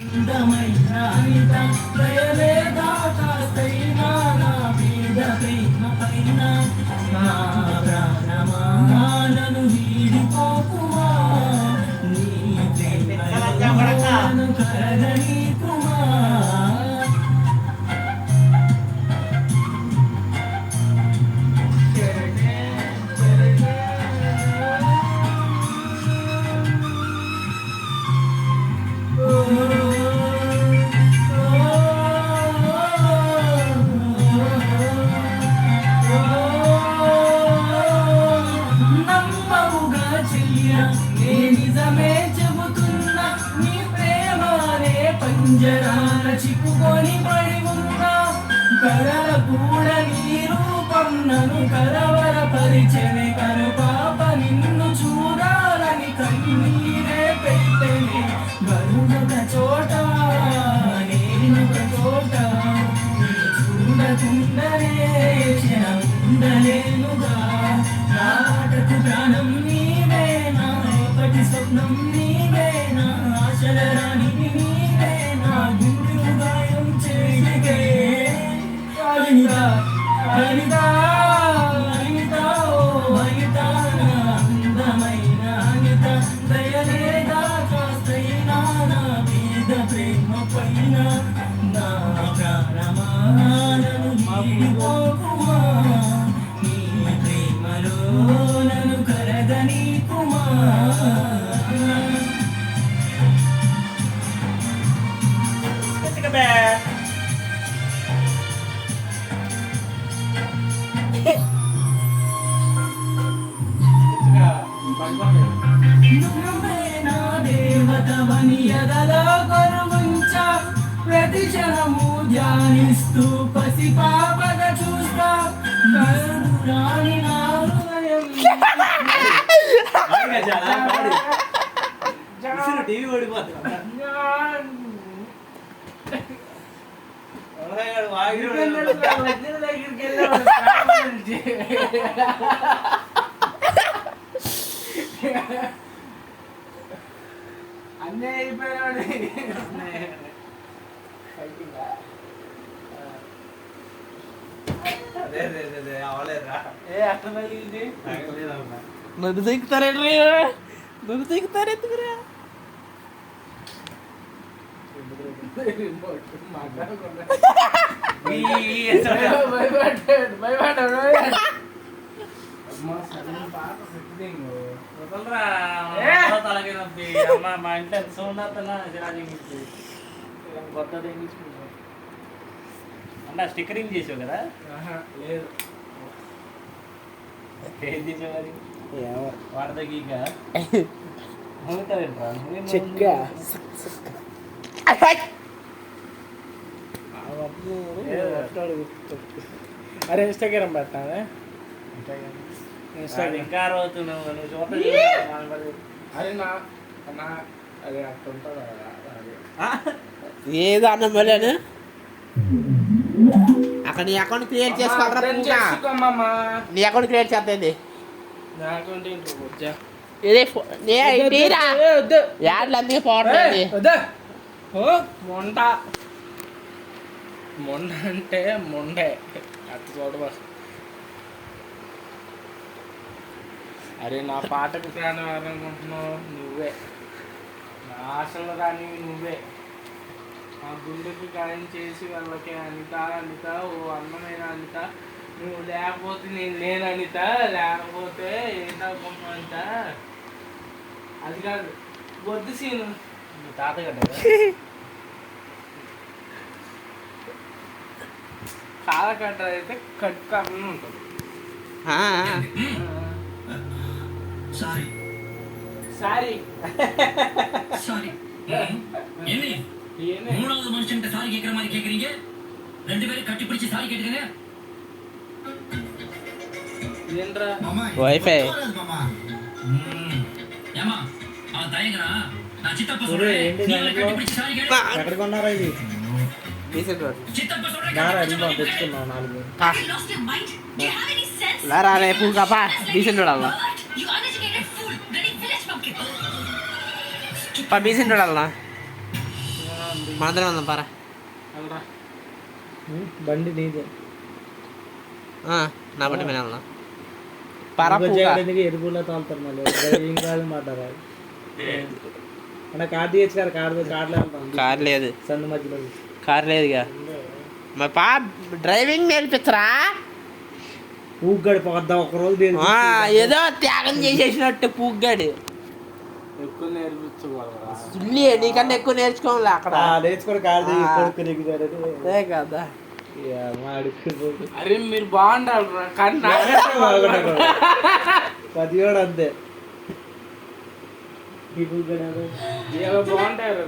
అందమైన అనిత దయలేదా కాస్తైనా నా మీద ప్రేమ పైన నా ప్రాణమా నన్ను వీడిపోకుమా నీ ప్రేమను కరగనీకుమా నిజమే చెబుతున్నా నీ ప్రేమ అనే పంజరాన చిక్కుకొని పడి ఉన్నా కలల కూడా నీ రూపం నన్ను కలవరపరిచెనే కను పాప నిన్ను చూడాలని కన్నీరే పెట్టెనే బరువుక చోట నేనొక చోట నిన్ను చూడకుండనే క్షణం ఉండలేనుగా నా మాటకు ప్రాణం నీవే నా రేపటి స్వప్నం నీవే నా ఆశల రాణి నీవే నా గుండెను గాయం చేయకే అనిత అనిత అనిత ఓ అనిత నా అందమైన అనిత దయలేదా కాస్తైనా నా మీద ప్రేమ పైన నా ప్రాణమా నన్ను వీడిపోకుమా నీ ప్రేమలో నన్ను కరగనీకుమా నువ్వే నా దేవతవని ఎదలో కొలువుంచా ప్రతి క్షణము ధ్యానిస్తూ పసి పాపగ చూస్తా కరుణాని నా హృదయం టీవీ ఓడిపోతుంది అన్నీ అయిపోయాడు అవలేదురా ఏ అట్లా తగిలింది నన్ను దిగుతారేంద్రా నన్ను దిగుతారెందుకురా మా ఇంట్లో సోమనాథన కొత్తది అన్న స్టిక్కరింగ్ చేసావు కదా లేదు ఏం చేసావు మరి వాడదగ్గ చెక్క అరే ఇన్స్టాగ్రామ్ పెట్టానే ఇంకా అవుతున్నావు అరే నా నా అదే అట్లా ఉంటుంది ఏదో అన్న మళ్ళీ అక్కడ నీ అకౌంట్ క్రియేట్ చేసుకోమా నీ అకౌంట్ క్రియేట్ చేస్తుంది నా అకౌంట్ ఏంటి ఇదే యాడ్లు అన్నీ పోతుంది మొండ మొండ అంటే మొండే అట్లా చూడబా అరే నా పాటకు ప్రాణం ఎవరనుకుంటున్నావు నువ్వే నా ఆశలు రాని నువ్వే నా గుండెకి గాయం చేసి వాళ్ళకి అనిత అనిత ఓ అందమైన అనిత నువ్వు లేకపోతే నేను లేను అనిత లేకపోతే ఏంటనుకుంటున్నావు అనిత అది కాదు వద్దు సీను మీ తాతగడ్డ కాలకట్ట అయితే కట్ కాకుండా ఉంటుంది సారీ సారీ సారీ மூணாவது மனுஷன் சாரி கேட்கிற மாதிரி கேக்குறீங்க ரெண்டு பேரும் கட்டி பிடிச்சி சாரி கேட்டுக்கங்க ఏంట్రా వైఫై மாமா ஏமா அவன் தயங்குறா நான் சித்தப்பா சொல்றேன் நீ அவளை கட்டி பிடிச்சி சாரி கேட்டு ఎక్కడ కొన్నారా ఇది சித்தப்பா சொல்றேன் తెచ్చుకున్నావు 4 You lost your mind? Do you have any sense? లారా రేపు కాపా డీసెంట్ చూడాలన్నా You uneducated fool, bloody village pumpkin. Decent చూడాలన్నా మనందరం ఉందాం పారా. వెళ్ళరా. బండి నీదే. నా బండి మీద వెళ్దాం పారా. ఎరుపుల్లో తోలుతారు మళ్ళీ డ్రైవింగ్ కాదు మాట్లాడాలి. కార్ తీయచ్చు కదా, కార్లో వెళ్తాం. కార్ లేదు, సందు మధ్యలో కార్ లేదుగా. మరి పా డ్రైవింగ్ నేర్పిస్తారా? పూగ్గాడు పోద్దాం ఒకరోజు. ఏదో త్యాగం చేసేసినట్టు పూగ్గాడు. ఎక్కువ నేర్పించకూడదురా. నీకన్నా ఎక్కువ నేర్చుకోవాలి అక్కడ. నేర్చుకోండి కార్ అదే కదా. అరే మీరు బాగుండాలిరా, కానీ ప్రతి వాడు అంతే. బాగుంటారు.